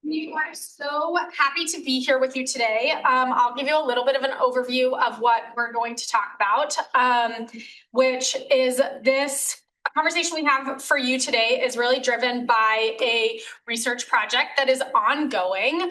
We are so happy to be here with you today. I'll give you a little bit of an overview of what we're going to talk about, which is this conversation we have for you today is really driven by a research project that is ongoing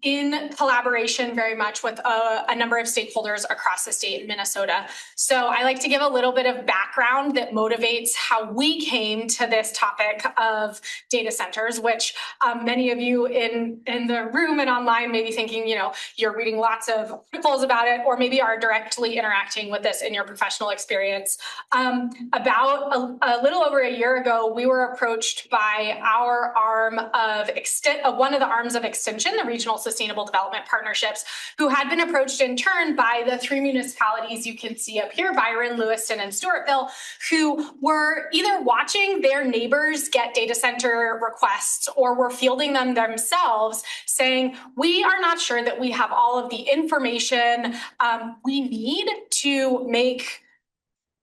in collaboration very much with a number of stakeholders across the state in Minnesota. So I like to give a little bit of background that motivates how we came to this topic of data centers, which many of you in the room and online may be thinking, you're reading lots of articles about it, or maybe are directly interacting with this in your professional experience. About a little over a year ago, we were approached by our arm of one of the arms of Extension, the Regional Sustainable Development Partnerships, who had been approached in turn by the three municipalities you can see up here, Byron, Lewiston, and Stewartville, who were either watching their neighbors get data center requests or were fielding them themselves, saying, we are not sure that we have all of the information we need to make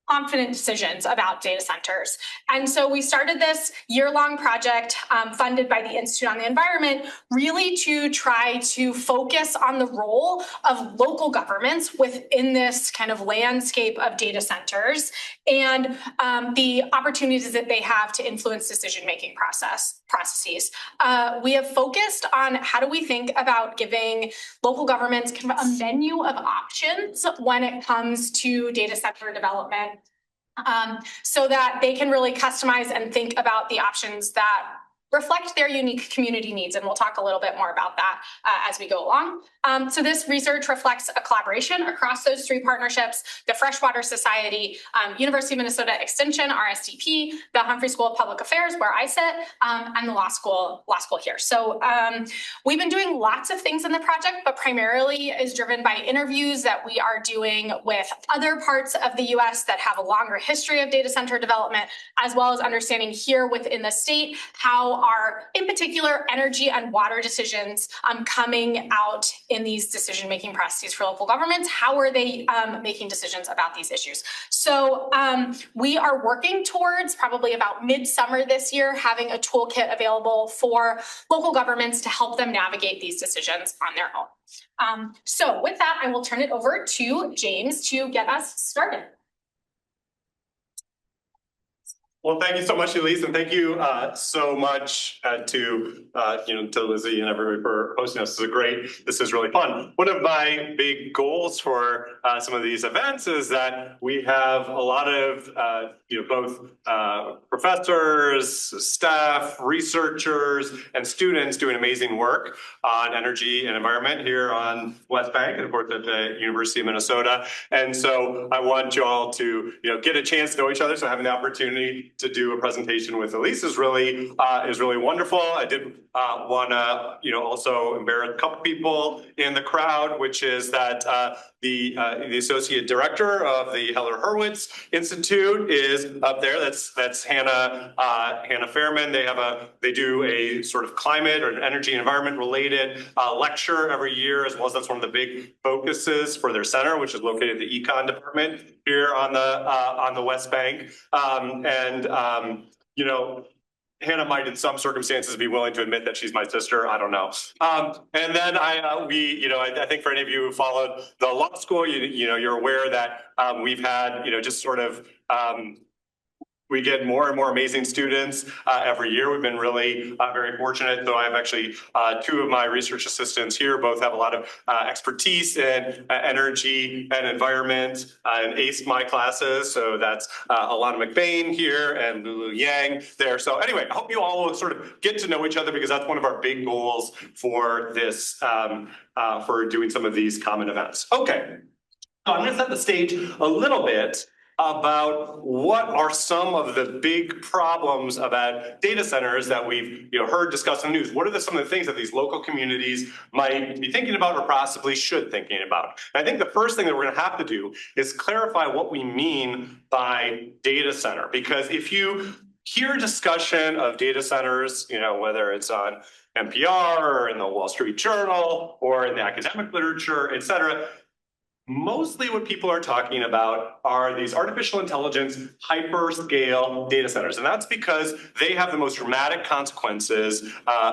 confident decisions about data centers. And so we started this year-long project funded by the Institute on the Environment, really to try to focus on the role of local governments within this kind of landscape of data centers and the opportunities that they have to influence decision-making processes. We have focused on how do we think about giving local governments kind of a menu of options when it comes to data center development, so that they can really customize and think about the options that reflect their unique community needs. And we'll talk a little bit more about that as we go along. So this research reflects a collaboration across those three partnerships: the Freshwater Society, University of Minnesota Extension, RSDP, the Humphrey School of Public Affairs, where I sit, and the law school here. So we've been doing lots of things in the project, but primarily is driven by interviews that we are doing with other parts of the US that have a longer history of data center development, as well as understanding here within the state how are, in particular, energy and water decisions coming out in these decision-making processes for local governments. How are they making decisions about these issues? So we are working towards probably about midsummer this year, having a toolkit available for local governments to help them navigate these decisions on their own. So with that, I will turn it over to James to get us started. Well, thank you so much, Elise, and thank you so much to Lizzie and everybody for hosting us. This is really fun. One of my big goals for some of these events is that we have a lot of both professors, staff, researchers, and students doing amazing work on energy and environment here on West Bank, and of course at the University of Minnesota. And so I want you all to get a chance to know each other. So having the opportunity to do a presentation with Elise is really wonderful. I did want to also embarrass a couple people in the crowd, which is that the associate director of the Heller Hurwitz Institute is up there. That's Hannah Fairman. They do a sort of climate or energy and environment related lecture every year, as well as that's one of the big focuses for their center, which is located at the Econ department here on the West Bank. Hannah might in some circumstances be willing to admit that she's my sister. I don't know. And then I think for any of you who followed the law school, you're aware that we've had, just sort of, we get more and more amazing students every year. We've been really very fortunate. So I have actually two of my research assistants here, both have a lot of expertise in energy and environment and aced my classes. So that's Alana McBain here and Lulu Yang there. So anyway, I hope you all will sort of get to know each other, because that's one of our big goals for this, for doing some of these common events. Okay, so I'm gonna set the stage a little bit about what are some of the big problems about data centers that we've heard discussed in the news. What are some of the things that these local communities might be thinking about or possibly should thinking about? And I think the first thing that we're going to have to do is clarify what we mean by data center. Because if you hear discussion of data centers, whether it's on NPR or in the Wall Street Journal or in the academic literature, et cetera, mostly what people are talking about are these artificial intelligence hyperscale data centers. And that's because they have the most dramatic consequences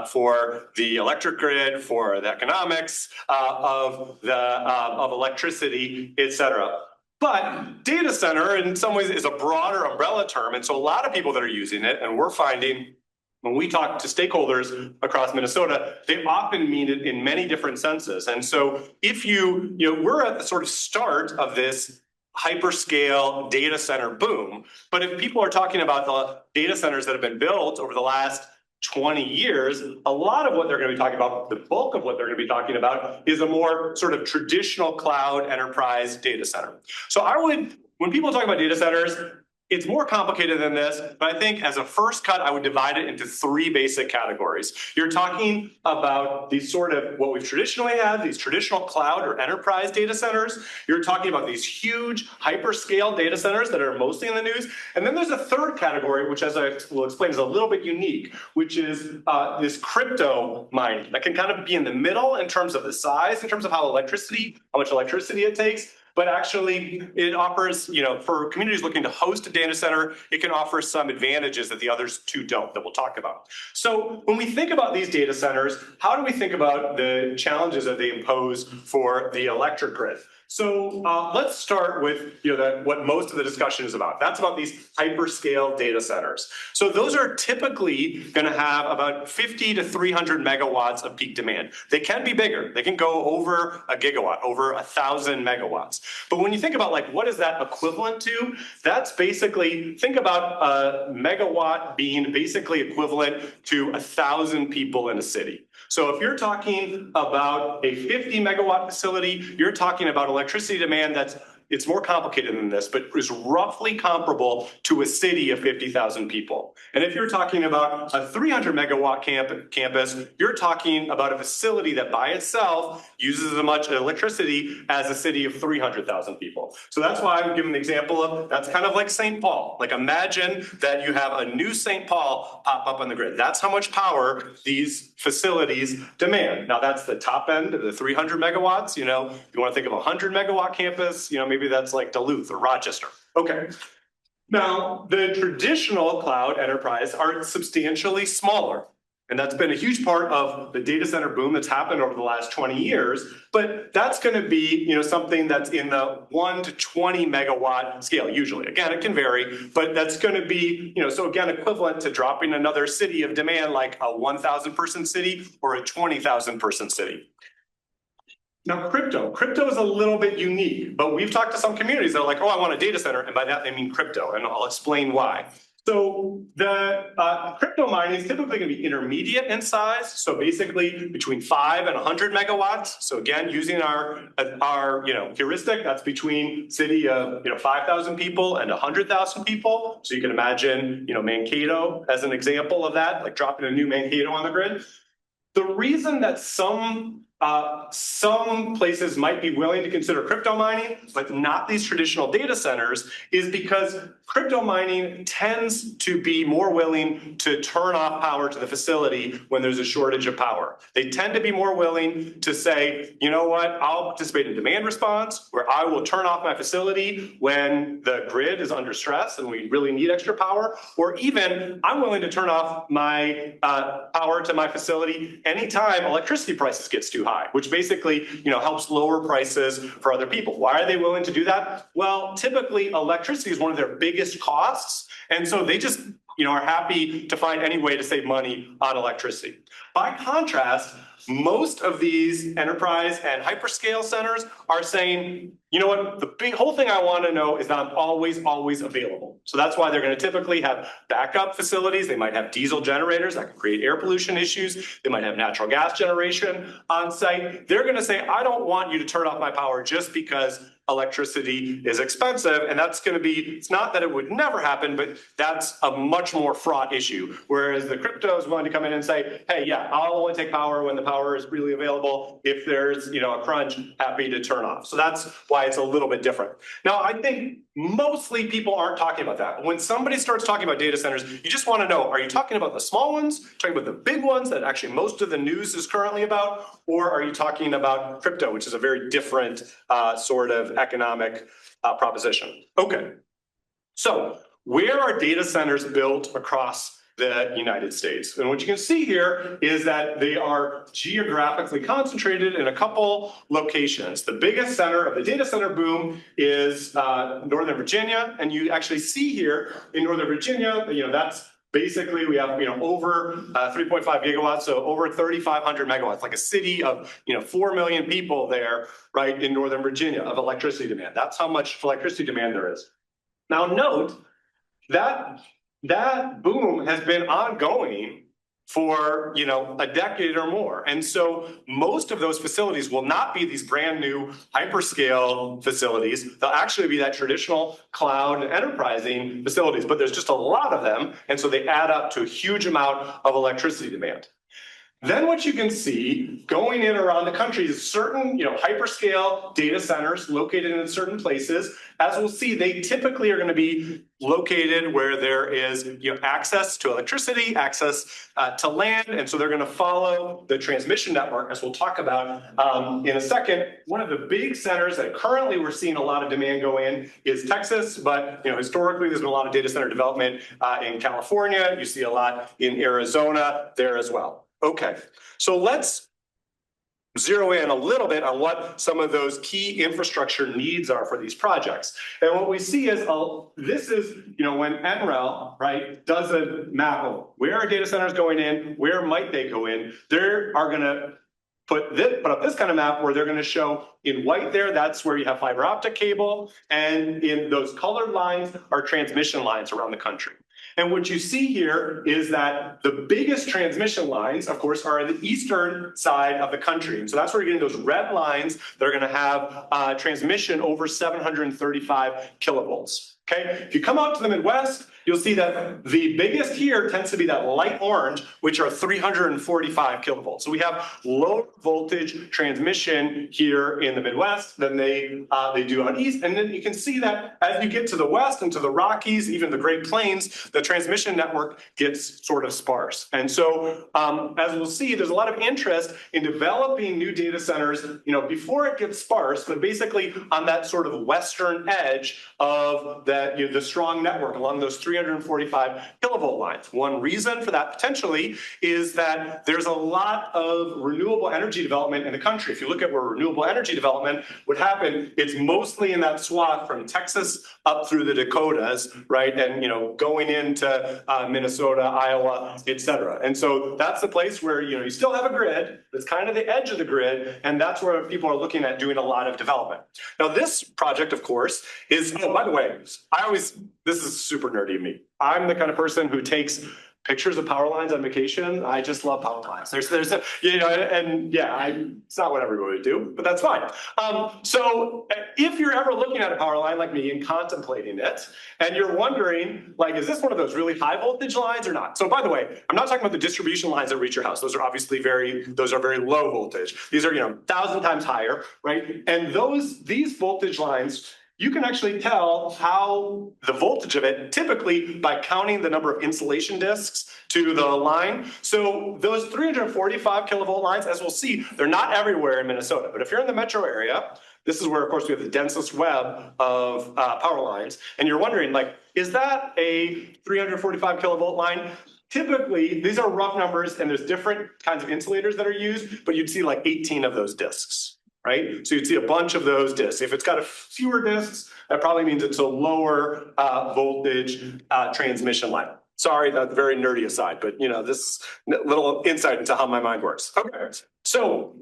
for the electric grid, for the economics of electricity, et cetera. But data center in some ways is a broader umbrella term. And so a lot of people that are using it, and we're finding when we talk to stakeholders across Minnesota, they often mean it in many different senses. And so if we're at the sort of start of this hyperscale data center boom, but if people are talking about the data centers that have been built over the last 20 years, a lot of what they're going to be talking about, the bulk of what they're going to be talking about is a more sort of traditional cloud enterprise data center. So when people talk about data centers, it's more complicated than this, but I think as a first cut, I would divide it into three basic categories. You're talking about these sort of what we've traditionally had, these traditional cloud or enterprise data centers. You're talking about these huge hyperscale data centers that are mostly in the news. And then there's a third category, which as I will explain is a little bit unique, which is this crypto mining that can kind of be in the middle in terms of the size, in terms of how much electricity it takes. But actually, it offers, for communities looking to host a data center, it can offer some advantages that the others two don't, that we'll talk about. So when we think about these data centers, how do we think about the challenges that they impose for the electric grid? So let's start with what most of the discussion is about. That's about these hyperscale data centers. So those are typically going to have about 50 to 300 megawatts of peak demand. They can be bigger. They can go over a gigawatt, over 1,000 megawatts. But when you think about what is that equivalent to, that's basically, think about a megawatt being basically equivalent to 1,000 people in a city. So if you're talking about a 50 megawatt facility, you're talking about electricity demand it's more complicated than this, but is roughly comparable to a city of 50,000 people. And if you're talking about a 300 megawatt campus, you're talking about a facility that by itself uses as much electricity as a city of 300,000 people. So that's why I would give an example of, that's kind of like St. Paul. Imagine that you have a new St. Paul pop up on the grid. That's how much power these facilities demand. Now that's the top end of the 300 megawatts. You want to think of a 100 megawatt campus, maybe that's like Duluth or Rochester. Okay. Now, the traditional cloud enterprise are substantially smaller. And that's been a huge part of the data center boom that's happened over the last 20 years. But that's going to be, something that's in the 1 to 20 megawatt scale, usually. Again, it can vary, but that's going to be, so again, equivalent to dropping another city of demand like a 1,000 person city or a 20,000 person city. Now, crypto is a little bit unique, but we've talked to some communities that are like, oh, I want a data center. And by that, they mean crypto. And I'll explain why. So the crypto mining is typically going to be intermediate in size. So basically between 5 and 100 megawatts. So again, using our heuristic, that's between city of 5,000 people and 100,000 people. So you can imagine Mankato as an example of that, like dropping a new Mankato on the grid. The reason that some places might be willing to consider crypto mining, but not these traditional data centers, is because crypto mining tends to be more willing to turn off power to the facility when there's a shortage of power. They tend to be more willing to say, you know what, I'll participate in demand response, where I will turn off my facility when the grid is under stress and we really need extra power, or even I'm willing to turn off my power to my facility anytime electricity prices gets too high, which basically, helps lower prices for other people. Why are they willing to do that? Well, typically electricity is one of their biggest costs. And so they just, are happy to find any way to save money on electricity. By contrast, most of these enterprise and hyperscale centers are saying, you know what, the whole thing I want to know is that I'm always available. So that's why they're going to typically have backup facilities. They might have diesel generators that can create air pollution issues. They might have natural gas generation on site. They're going to say, I don't want you to turn off my power just because electricity is expensive. And that's going to be, it's not that it would never happen, but that's a much more fraught issue. Whereas the crypto is willing to come in and say, hey, yeah, I'll only take power when the power is really available. If there's, a crunch, happy to turn off. So that's why it's a little bit different. Now, I think mostly people aren't talking about that. When somebody starts talking about data centers, you just want to know, are you talking about the small ones, talking about the big ones that actually most of the news is currently about, or are you talking about crypto, which is a very different sort of economic proposition. Okay, so where are data centers built across the United States? And what you can see here is that they are geographically concentrated in a couple locations. The biggest center of the data center boom is Northern Virginia. And you actually see here in Northern Virginia, that's basically we have, over 3.5 gigawatts, so over 3,500 megawatts, like a city of, 4 million people there, right, in Northern Virginia of electricity demand. That's how much electricity demand there is. Now note that boom has been ongoing for, a decade or more. And so most of those facilities will not be these brand new hyperscale facilities. They'll actually be that traditional cloud and enterprising facilities, but there's just a lot of them. And so they add up to a huge amount of electricity demand. Then what you can see going in around the country is certain, hyperscale data centers located in certain places. As we'll see, they typically are going to be located where there is, access to electricity, access to land, and so they're going to follow the transmission network, as we'll talk about in a second. One of the big centers that currently we're seeing a lot of demand go in is Texas, but historically there's been a lot of data center development in California. You see a lot in Arizona there as well. Okay, so let's zero in a little bit on what some of those key infrastructure needs are for these projects. And what we see is, this is, when NREL, right, does a map of where are data centers going in, where might they go in, they are going to put up this kind of map where they're going to show in white there, that's where you have fiber optic cable, and in those colored lines are transmission lines around the country. And what you see here is that the biggest transmission lines, of course, are in the eastern side of the country. And so that's where you're getting those red lines that are going to have transmission over 735 kilovolts. Okay, if you come out to the Midwest, you'll see that the biggest here tends to be that light orange, which are 345 kilovolts. So we have lower voltage transmission here in the Midwest than they do on East. And then you can see that as you get to the West and to the Rockies, even the Great Plains, the transmission network gets sort of sparse. And so as we'll see, there's a lot of interest in developing new data centers, before it gets sparse, but basically on that sort of western edge of the strong network along those 345 kilovolt lines. One reason for that potentially is that there's a lot of renewable energy development in the country. If you look at where renewable energy development would happen, it's mostly in that swath from Texas up through the Dakotas, right? And, going into Minnesota, Iowa, et cetera. And so that's the place where, you still have a grid, it's kind of the edge of the grid, and that's where people are looking at doing a lot of development. Now, this project, of course, is, by the way, this is super nerdy of me. I'm the kind of person who takes pictures of power lines on vacation. I just love power lines. It's not what everybody would do, but that's fine. So if you're ever looking at a power line like me and contemplating it, and you're wondering, like, is this one of those really high voltage lines or not? So by the way, I'm not talking about the distribution lines that reach your house. Those are obviously very low voltage. These are, 1,000 times higher, right? And these voltage lines, you can actually tell how the voltage of it typically by counting the number of insulation discs to the line. So those 345 kilovolt lines, as we'll see, they're not everywhere in Minnesota. But if you're in the metro area, this is where, of course, we have the densest web of power lines. And you're wondering, like, is that a 345 kilovolt line? Typically, these are rough numbers, and there's different kinds of insulators that are used, but you'd see like 18 of those discs. Right? So you'd see a bunch of those discs. If it's got fewer discs, that probably means it's a lower voltage transmission line. Sorry, that's a very nerdy aside, but this is a little insight into how my mind works. Okay, so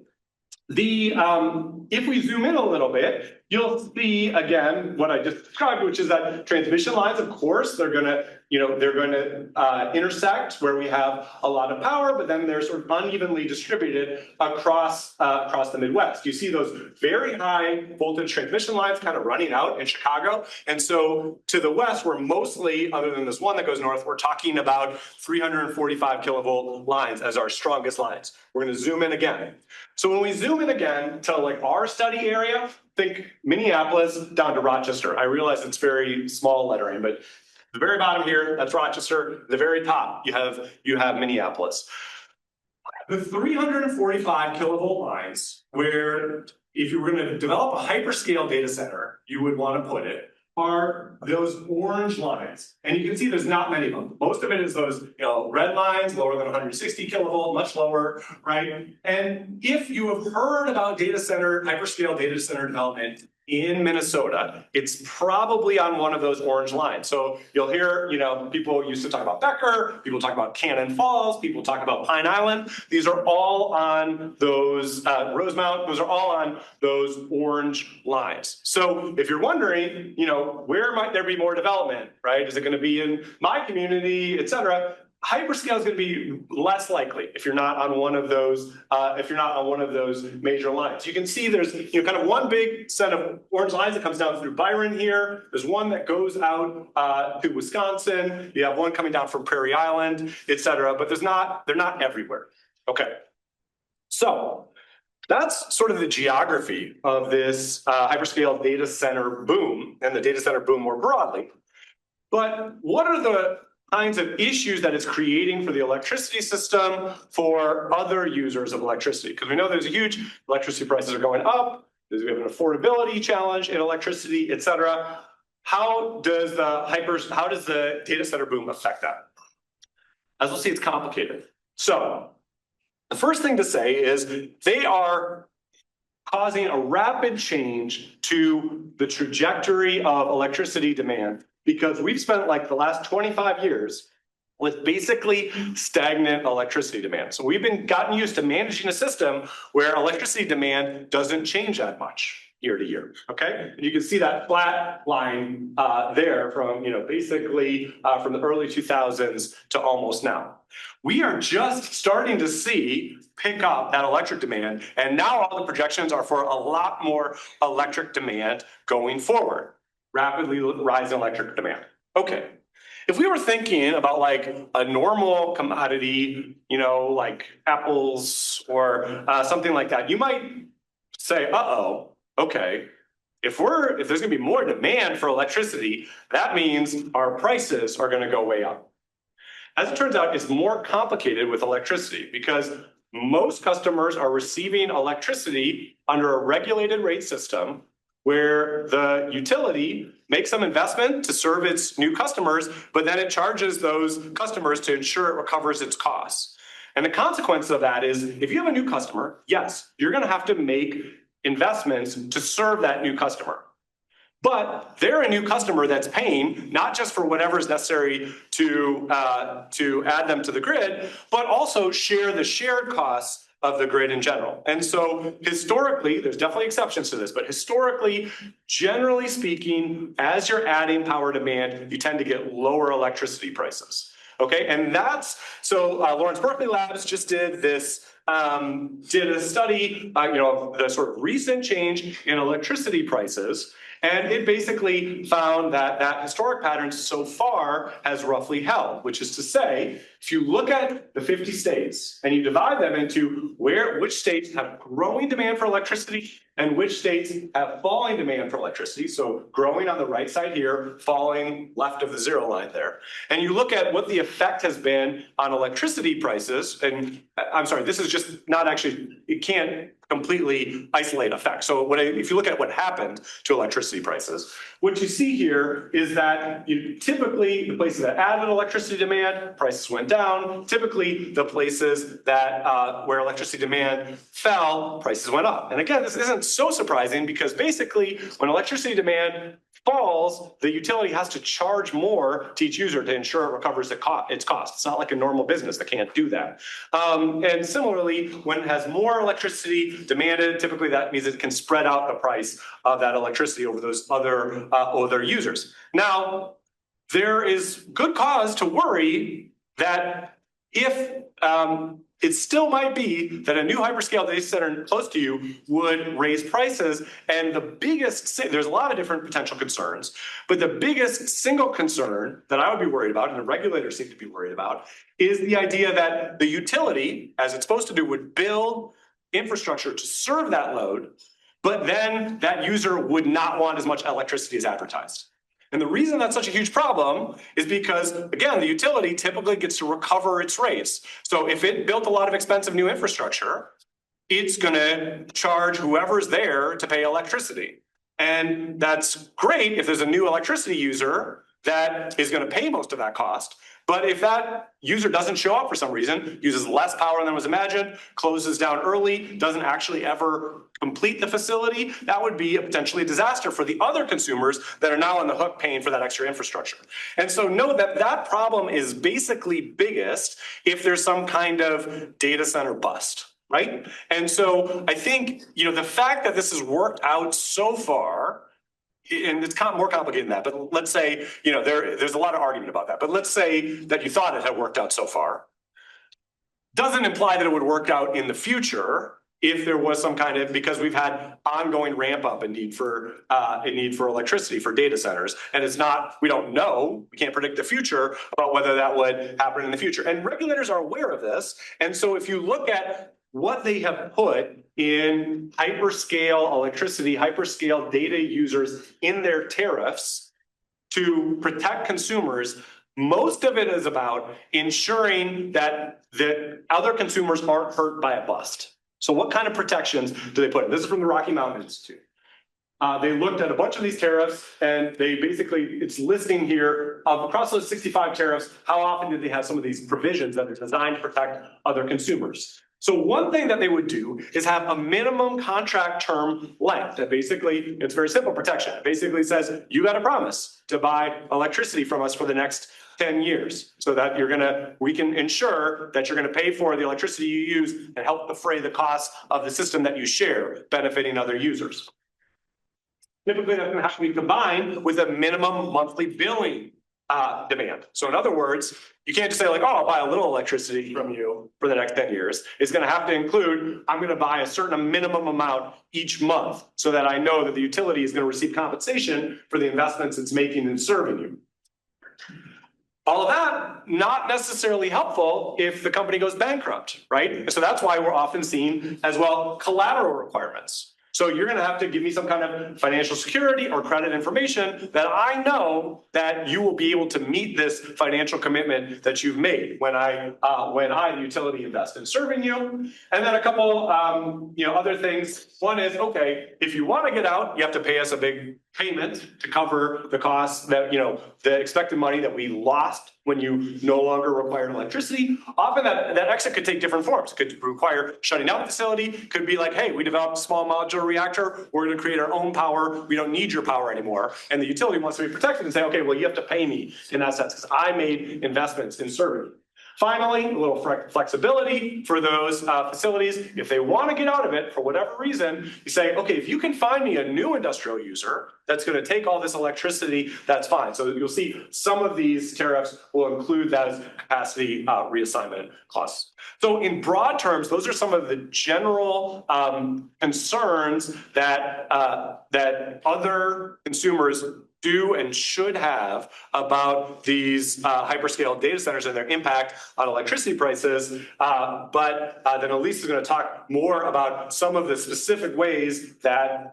if we zoom in a little bit, you'll see again what I just described, which is that transmission lines, of course, they're going to intersect where we have a lot of power, but then they're sort of unevenly distributed across the Midwest. You see those very high voltage transmission lines kind of running out in Chicago. And so to the west, we're mostly, other than this one that goes north, we're talking about 345 kilovolt lines as our strongest lines. We're going to zoom in again. So when we zoom in again to like our study area, think Minneapolis down to Rochester. I realize it's very small lettering, but the very bottom here, that's Rochester. The very top, you have Minneapolis. The 345 kilovolt lines, where if you were going to develop a hyperscale data center, you would want to put it, are those orange lines. And you can see there's not many of them. Most of it is those red lines, lower than 160 kilovolt, much lower, right? And if you have heard about hyperscale data center development in Minnesota, it's probably on one of those orange lines. So you'll hear, people used to talk about Becker, people talk about Cannon Falls, people talk about Pine Island. These are all on those, Rosemount, those are all on those orange lines. So if you're wondering, where might there be more development, right? Is it going to be in my community, et cetera? Hyperscale is going to be less likely if you're not on one of those. Major lines. You can see there's kind of one big set of orange lines that comes down through Byron here. There's one that goes out to Wisconsin. You have one coming down from Prairie Island, et cetera. But they're not everywhere. Okay, so that's sort of the geography of this hyperscale data center boom and the data center boom more broadly. But what are the kinds of issues that it's creating for the electricity system for other users of electricity? Because we know there's a huge electricity prices are going up. We have an affordability challenge in electricity, et cetera. How does the data center boom affect that? As we'll see, it's complicated. So the first thing to say is they are causing a rapid change to the trajectory of electricity demand, because we've spent like the last 25 years with basically stagnant electricity demand. So we've gotten used to managing a system where electricity demand doesn't change that much year to year, okay? And you can see that flat line there from, basically from the early 2000s to almost now. We are just starting to see pick up that electric demand, and now all the projections are for a lot more electric demand going forward. Rapidly rising electric demand. Okay, if we were thinking about like a normal commodity, like apples or something like that, you might say, okay, if there's gonna be more demand for electricity, that means our prices are gonna go way up. As it turns out, it's more complicated with electricity because most customers are receiving electricity under a regulated rate system where the utility makes some investment to serve its new customers, but then it charges those customers to ensure it recovers its costs. And the consequence of that is if you have a new customer, yes, you're going to have to make investments to serve that new customer. But they're a new customer that's paying not just for whatever is necessary to add them to the grid, but also share the shared costs of the grid in general. And so historically, there's definitely exceptions to this, but historically, generally speaking, as you're adding power demand, you tend to get lower electricity prices. Okay, and so Lawrence Berkeley Labs just did this, did a study, of the sort of recent change in electricity prices. And it basically found that historic pattern so far has roughly held, which is to say, if you look at the 50 states and you divide them into which states have growing demand for electricity and which states have falling demand for electricity, so growing on the right side here, falling left of the zero line there, and you look at what the effect has been on electricity prices, and I'm sorry, this is just not actually, it can't completely isolate effect. So if you look at what happened to electricity prices, what you see here is that typically the places that added electricity demand, prices went down. Typically the places that where electricity demand fell, prices went up. And again, this isn't so surprising because basically when electricity demand falls, the utility has to charge more to each user to ensure it recovers its cost. It's not like a normal business that can't do that. And similarly, when it has more electricity demanded, typically that means it can spread out the price of that electricity over those other users. Now, there is good cause to worry that if it still might be that a new hyperscale data center close to you would raise prices. And the biggest, there's a lot of different potential concerns, but the biggest single concern that I would be worried about, and the regulators seem to be worried about, is the idea that the utility, as it's supposed to do, would build infrastructure to serve that load, but then that user would not want as much electricity as advertised. And the reason that's such a huge problem is because, again, the utility typically gets to recover its rates. So if it built a lot of expensive new infrastructure, it's going to charge whoever's there to pay electricity. And that's great if there's a new electricity user that is going to pay most of that cost. But if that user doesn't show up for some reason, uses less power than was imagined, closes down early, doesn't actually ever complete the facility, that would be a potentially a disaster for the other consumers that are now on the hook paying for that extra infrastructure. And so know that that problem is basically biggest if there's some kind of data center bust. Right? And so I think, the fact that this has worked out so far, and it's more complicated than that, but let's say, there's a lot of argument about that, but let's say that you thought it had worked out so far, doesn't imply that it would work out in the future if there was some kind of, because we've had ongoing ramp up in need for electricity for data centers. And it's not, we don't know, we can't predict the future about whether that would happen in the future. And regulators are aware of this. And so if you look at what they have put in hyperscale electricity, hyperscale data users in their tariffs to protect consumers, most of it is about ensuring that the other consumers aren't hurt by a bust. So what kind of protections do they put in? This is from the Rocky Mountain Institute. They looked at a bunch of these tariffs and they basically, it's listing here of across those 65 tariffs, how often did they have some of these provisions that are designed to protect other consumers? So one thing that they would do is have a minimum contract term length that basically, it's very simple protection. It basically says, you got to promise to buy electricity from us for the next 10 years so that we can ensure that you're going to pay for the electricity you use and help defray the cost of the system that you share, benefiting other users. Typically, that's going to have to be combined with a minimum monthly billing demand. So in other words, you can't just say like, oh, I'll buy a little electricity from you for the next 10 years. It's going to have to include, I'm going to buy a certain minimum amount each month so that I know that the utility is going to receive compensation for the investments it's making in serving you. All of that, not necessarily helpful if the company goes bankrupt, right? So that's why we're often seeing as well collateral requirements. So you're going to have to give me some kind of financial security or credit information that I know that you will be able to meet this financial commitment that you've made when I, the utility, invest in serving you. And then a couple, other things. One is, okay, if you want to get out, you have to pay us a big payment to cover the costs that, the expected money that we lost when you no longer require electricity. Often that exit could take different forms. It could require shutting down the facility. Could be like, hey, we developed a small modular reactor. We're going to create our own power. We don't need your power anymore. And the utility wants to be protected and say, okay, well, you have to pay me in that sense because I made investments in serving you. Finally, a little flexibility for those facilities. If they want to get out of it for whatever reason, you say, okay, if you can find me a new industrial user that's going to take all this electricity, that's fine. So you'll see some of these tariffs will include that as capacity reassignment clauses. So in broad terms, those are some of the general concerns that other consumers do and should have about these hyperscale data centers and their impact on electricity prices. But then Elise is going to talk more about some of the specific ways that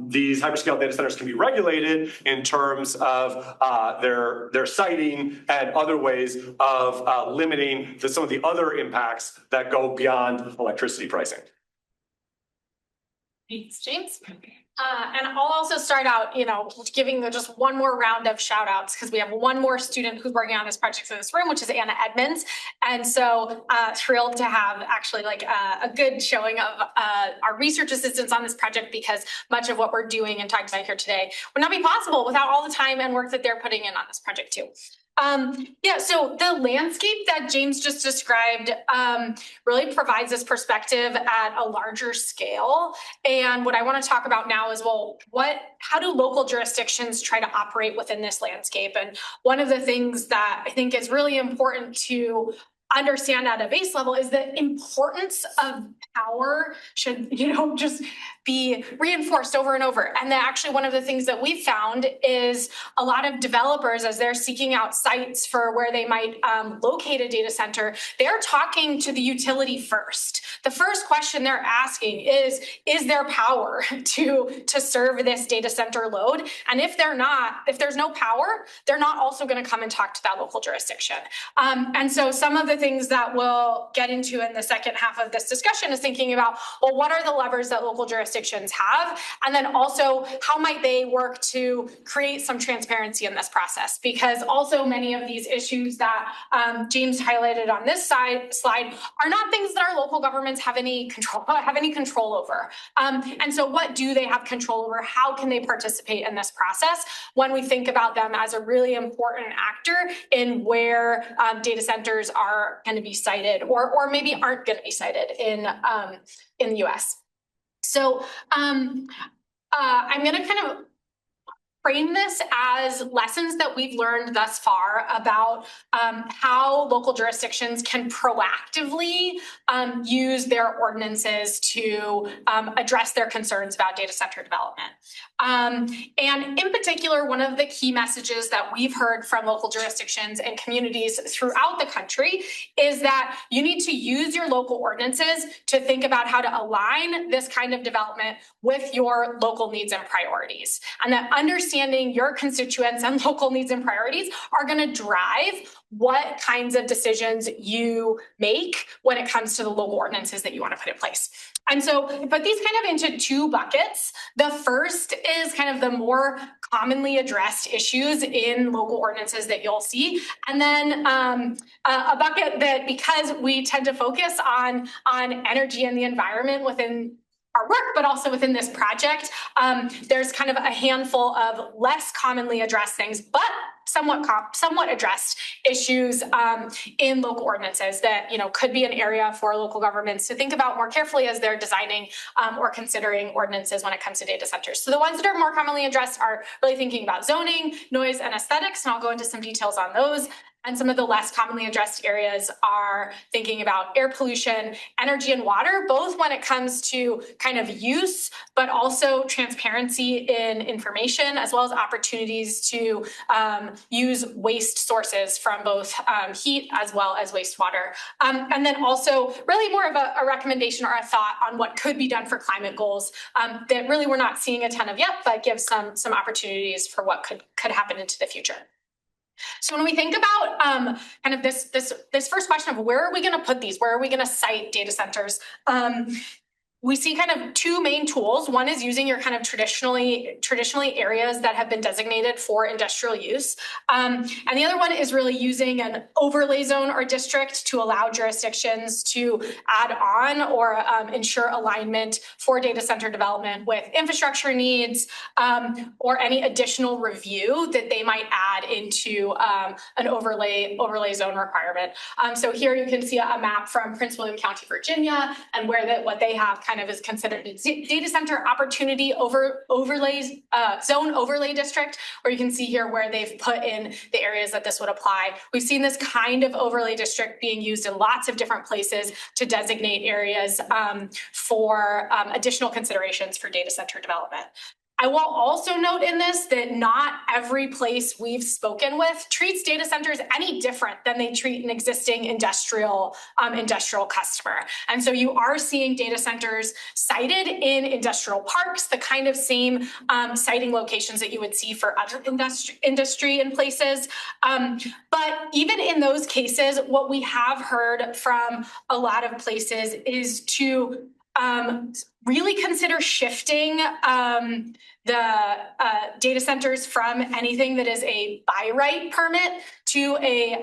these hyperscale data centers can be regulated in terms of their siting and other ways of limiting some of the other impacts that go beyond electricity pricing. Thanks, James. And I'll also start out, giving just one more round of shout outs because we have one more student who's working on this project in this room, which is Anna Edmonds. And so thrilled to have actually a good showing of our research assistants on this project because much of what we're doing and talking about here today would not be possible without all the time and work that they're putting in on this project too. So the landscape that James just described really provides this perspective at a larger scale. And what I want to talk about now is, how do local jurisdictions try to operate within this landscape? And one of the things that I think is really important to understand at a base level is the importance of power should, just be reinforced over and over. And then actually one of the things that we've found is a lot of developers, as they're seeking out sites for where they might locate a data center, they're talking to the utility first. The first question they're asking is there power to serve this data center load? And if there's no power, they're not also going to come and talk to that local jurisdiction. And so some of the things that we'll get into in the second half of this discussion is thinking about, well, what are the levers that local jurisdictions have? And then also, how might they work to create some transparency in this process? Because also many of these issues that James highlighted on this slide are not things that our local governments have any control over. And so what do they have control over? How can they participate in this process when we think about them as a really important actor in where data centers are going to be sited or maybe aren't going to be sited in the US? So I'm going to kind of frame this as lessons that we've learned thus far about how local jurisdictions can proactively use their ordinances to address their concerns about data center development. And in particular, one of the key messages that we've heard from local jurisdictions and communities throughout the country is that you need to use your local ordinances to think about how to align this kind of development with your local needs and priorities. And that understanding your constituents and local needs and priorities are going to drive what kinds of decisions you make when it comes to the local ordinances that you want to put in place. And so put these kind of into two buckets. The first is kind of the more commonly addressed issues in local ordinances that you'll see. And then a bucket that, because we tend to focus on energy and the environment within our work, but also within this project, there's kind of a handful of less commonly addressed things, but somewhat addressed issues in local ordinances that could be an area for local governments to think about more carefully as they're designing or considering ordinances when it comes to data centers. So the ones that are more commonly addressed are really thinking about zoning, noise, and aesthetics, and I'll go into some details on those. And some of the less commonly addressed areas are thinking about air pollution, energy, and water, both when it comes to kind of use, but also transparency in information, as well as opportunities to use waste sources from both heat as well as wastewater. And then also really more of a recommendation or a thought on what could be done for climate goals that really we're not seeing a ton of yet, but gives some opportunities for what could happen into the future. So when we think about kind of this first question of where are we going to put these, where are we going to site data centers, we see kind of two main tools. One is using your kind of traditionally areas that have been designated for industrial use. And the other one is really using an overlay zone or district to allow jurisdictions to add on or ensure alignment for data center development with infrastructure needs or any additional review that they might add into an overlay zone requirement. So here you can see a map from Prince William County, Virginia, and where what they have kind of is considered a data center opportunity zone overlay district, where you can see here where they've put in the areas that this would apply. We've seen this kind of overlay district being used in lots of different places to designate areas for additional considerations for data center development. I will also note in this that not every place we've spoken with treats data centers any different than they treat an existing industrial customer. And so you are seeing data centers sited in industrial parks, the kind of same siting locations that you would see for other industry in places. But even in those cases, what we have heard from a lot of places is to really consider shifting the data centers from anything that is a by right permit to a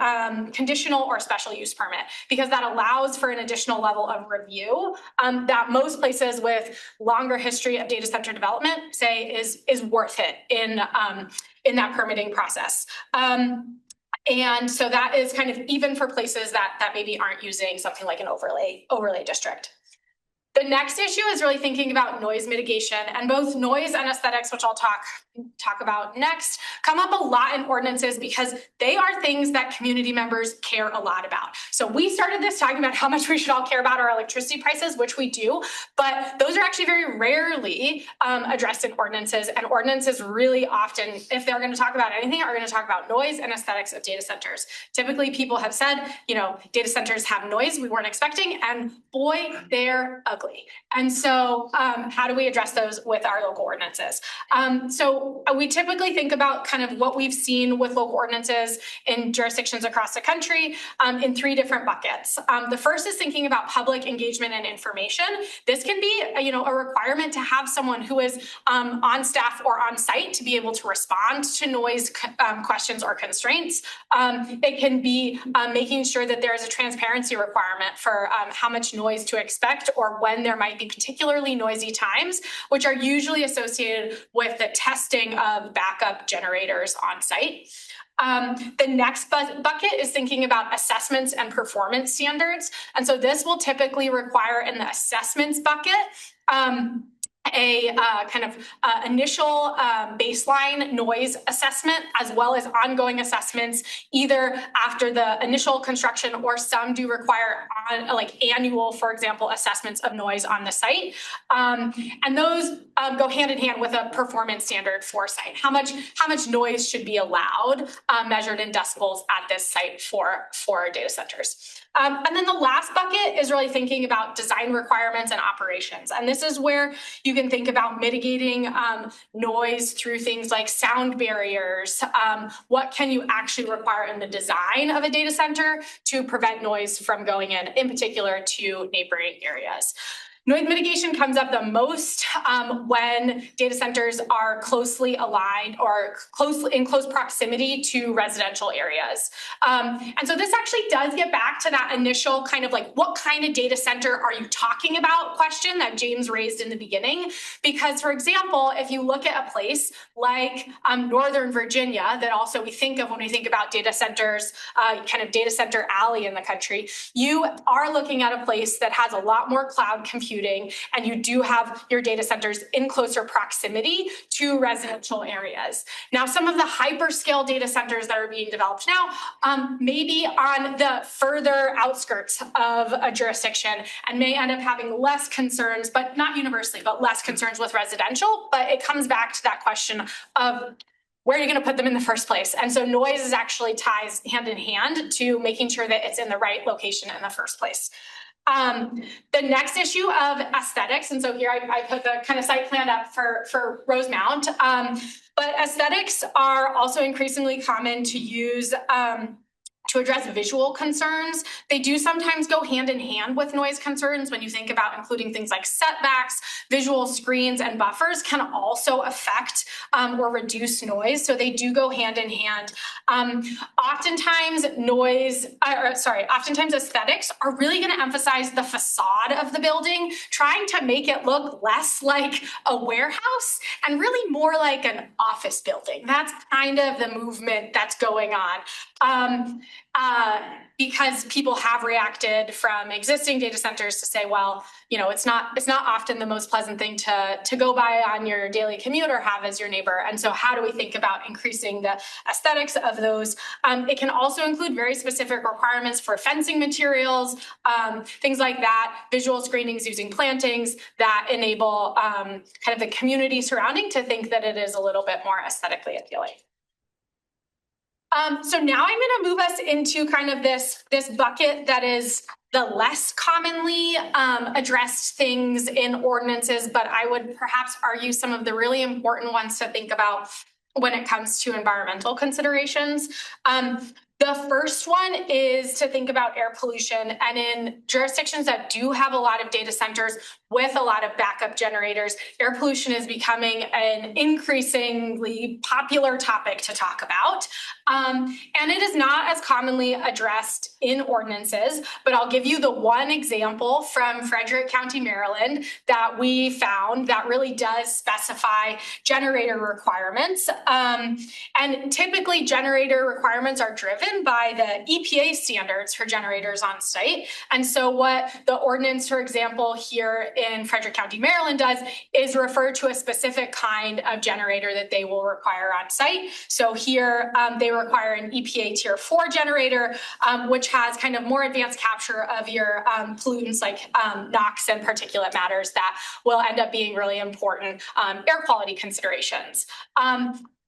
conditional or special use permit, because that allows for an additional level of review that most places with longer history of data center development say is worth it in that permitting process. And so that is kind of even for places that maybe aren't using something like an overlay district. The next issue is really thinking about noise mitigation, and both noise and aesthetics, which I'll talk about next, come up a lot in ordinances because they are things that community members care a lot about. So we started this talking about how much we should all care about our electricity prices, which we do, but those are actually very rarely addressed in ordinances, and ordinances really often, if they're going to talk about anything, are going to talk about noise and aesthetics of data centers. Typically people have said, data centers have noise we weren't expecting, and boy, they're ugly. And so how do we address those with our local ordinances? So so we typically think about kind of what we've seen with local ordinances in jurisdictions across the country in 3 different buckets. The first is thinking about public engagement and information. This can be, a requirement to have someone who is on staff or on site to be able to respond to noise questions or constraints. It can be making sure that there is a transparency requirement for how much noise to expect or when there might be particularly noisy times, which are usually associated with the testing of backup generators on site. The next bucket is thinking about assessments and performance standards. And so this will typically require in the assessments bucket, a initial baseline noise assessment, as well as ongoing assessments, either after the initial construction or some do require annual, for example, assessments of noise on the site. And those go hand in hand with a performance standard for site. How much noise should be allowed, measured in decibels at this site for data centers. And then the last bucket is really thinking about design requirements and operations. And this is where you can think about mitigating noise through things like sound barriers. What can you actually require in the design of a data center to prevent noise from going in particular to neighboring areas? Noise mitigation comes up the most when data centers are closely aligned or in close proximity to residential areas. And so this actually does get back to that initial kind of what kind of data center are you talking about question that James raised in the beginning. Because, for example, if you look at a place like Northern Virginia, that also we think of when we think about data centers, kind of data center alley in the country, you are looking at a place that has a lot more cloud computing, and you do have your data centers in closer proximity to residential areas. Now, some of the hyperscale data centers that are being developed now may be on the further outskirts of a jurisdiction and may end up having less concerns, but not universally, but less concerns with residential. But it comes back to that question of where are you going to put them in the first place? And so noise is actually ties hand in hand to making sure that it's in the right location in the first place. The next issue of aesthetics, and so here I put the kind of site plan up for Rosemount, but aesthetics are also increasingly common to use to address visual concerns. They do sometimes go hand in hand with noise concerns when you think about including things like setbacks, visual screens, and buffers can also affect or reduce noise. So they do go hand in hand. Oftentimes aesthetics are really going to emphasize the facade of the building, trying to make it look less like a warehouse and really more like an office building. That's kind of the movement that's going on. Because people have reacted from existing data centers to say, well, it's not often the most pleasant thing to go by on your daily commute or have as your neighbor. And so how do we think about increasing the aesthetics of those? It can also include very specific requirements for fencing materials, things like that, visual screenings using plantings that enable kind of the community surrounding to think that it is a little bit more aesthetically appealing. So now I'm going to move us into kind of this bucket that is the less commonly addressed things in ordinances, but I would perhaps argue some of the really important ones to think about when it comes to environmental considerations. The first one is to think about air pollution, and in jurisdictions that do have a lot of data centers with a lot of backup generators, air pollution is becoming an increasingly popular topic to talk about. And it is not as commonly addressed in ordinances, but I'll give you the one example from Frederick County, Maryland, that we found that really does specify generator requirements. And typically generator requirements are driven by the EPA standards for generators on site. And so what the ordinance, for example, here in Frederick County, Maryland does is refer to a specific kind of generator that they will require on site. So here they require an EPA Tier 4 generator, which has kind of more advanced capture of your pollutants like NOx and particulate matters that will end up being really important air quality considerations.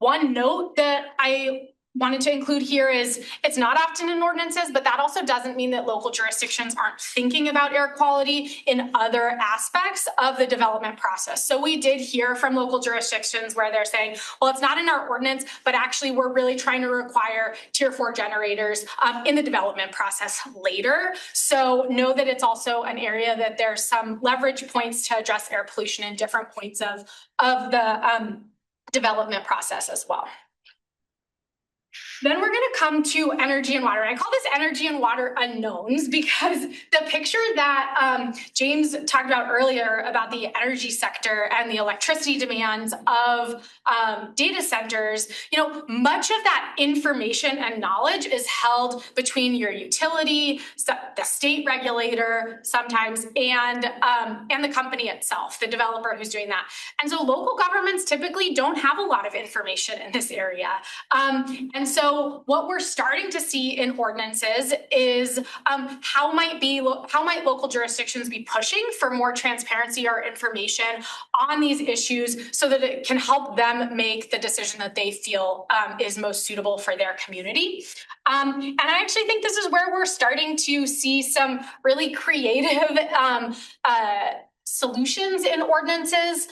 One note that I wanted to include here is it's not often in ordinances, but that also doesn't mean that local jurisdictions aren't thinking about air quality in other aspects of the development process. So we did hear from local jurisdictions where they're saying, well, it's not in our ordinance, but actually we're really trying to require Tier 4 generators in the development process later. So know that it's also an area that there's some leverage points to address air pollution in different points of the development process as well. Then we're going to come to energy and water. I call this energy and water unknowns because the picture that James talked about earlier about the energy sector and the electricity demands of data centers, much of that information and knowledge is held between your utility, the state regulator sometimes, and the company itself, the developer who's doing that. And so local governments typically don't have a lot of information in this area. And so what we're starting to see in ordinances is how might local jurisdictions be pushing for more transparency or information on these issues so that it can help them make the decision that they feel is most suitable for their community. And I actually think this is where we're starting to see some really creative solutions in ordinances.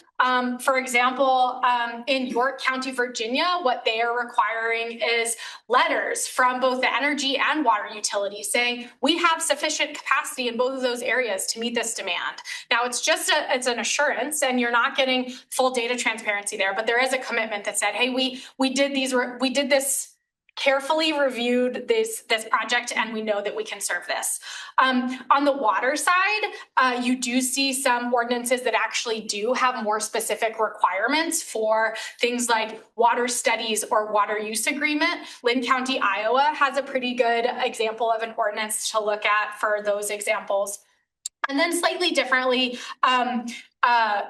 For example, in York County, Virginia, what they are requiring is letters from both the energy and water utilities saying we have sufficient capacity in both of those areas to meet this demand. Now it's an assurance and you're not getting full data transparency there, but there is a commitment that said, hey, we did this carefully reviewed this project and we know that we can serve this. On the water side, you do see some ordinances that actually do have more specific requirements for things like water studies or water use agreement. Lynn County, Iowa has a pretty good example of an ordinance to look at for those examples. And then slightly differently,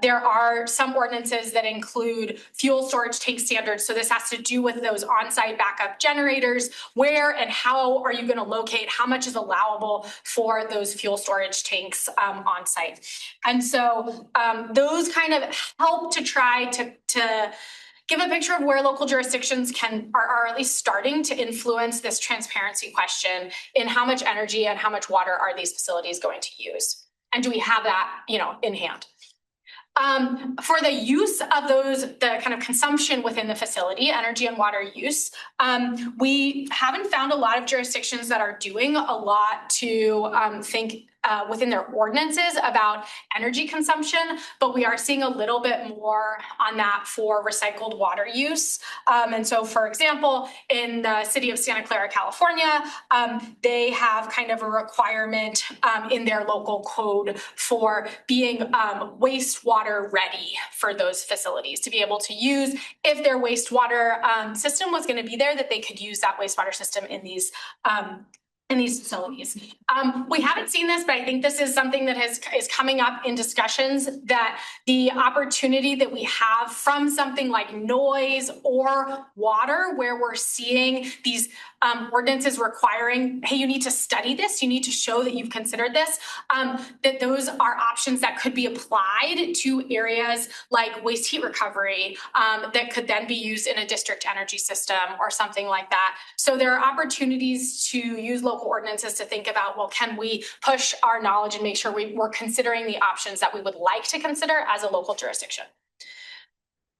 there are some ordinances that include fuel storage tank standards. So this has to do with those on-site backup generators. Where and how are you going to locate how much is allowable for those fuel storage tanks on site? And so those kind of help to try to give a picture of where local jurisdictions are at least starting to influence this transparency question in how much energy and how much water are these facilities going to use? And do we have that, in hand? For the use of the kind of consumption within the facility, energy and water use, we haven't found a lot of jurisdictions that are doing a lot to think within their ordinances about energy consumption, but we are seeing a little bit more on that for recycled water use. And so, for example, in the city of Santa Clara, California, they have kind of a requirement in their local code for being wastewater ready for those facilities to be able to use if their wastewater system was going to be there, that they could use that wastewater system in these facilities. We haven't seen this, but I think this is something that is coming up in discussions, that the opportunity that we have from something like noise or water, where we're seeing these ordinances requiring, hey, you need to study this, you need to show that you've considered this, that those are options that could be applied to areas like waste heat recovery that could then be used in a district energy system or something like that. So there are opportunities to use local ordinances to think about, well, can we push our knowledge and make sure we're considering the options that we would like to consider as a local jurisdiction.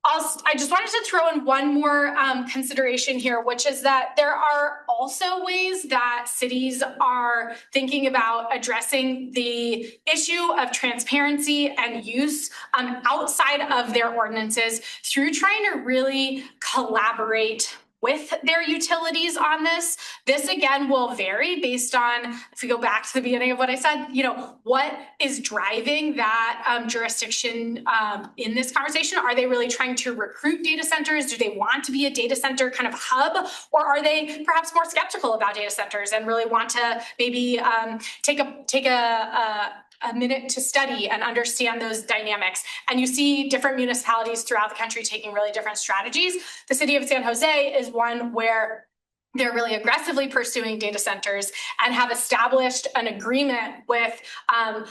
I just wanted to throw in one more consideration here, which is that there are also ways that cities are thinking about addressing the issue of transparency and use outside of their ordinances through trying to really collaborate with their utilities on this. This again will vary based on, if we go back to the beginning of what I said, what is driving that jurisdiction in this conversation? Are they really trying to recruit data centers? Do they want to be a data center kind of hub? Or are they perhaps more skeptical about data centers and really want to maybe take a minute to study and understand those dynamics? And you see different municipalities throughout the country taking really different strategies. The city of San Jose is one where they're really aggressively pursuing data centers and have established an agreement with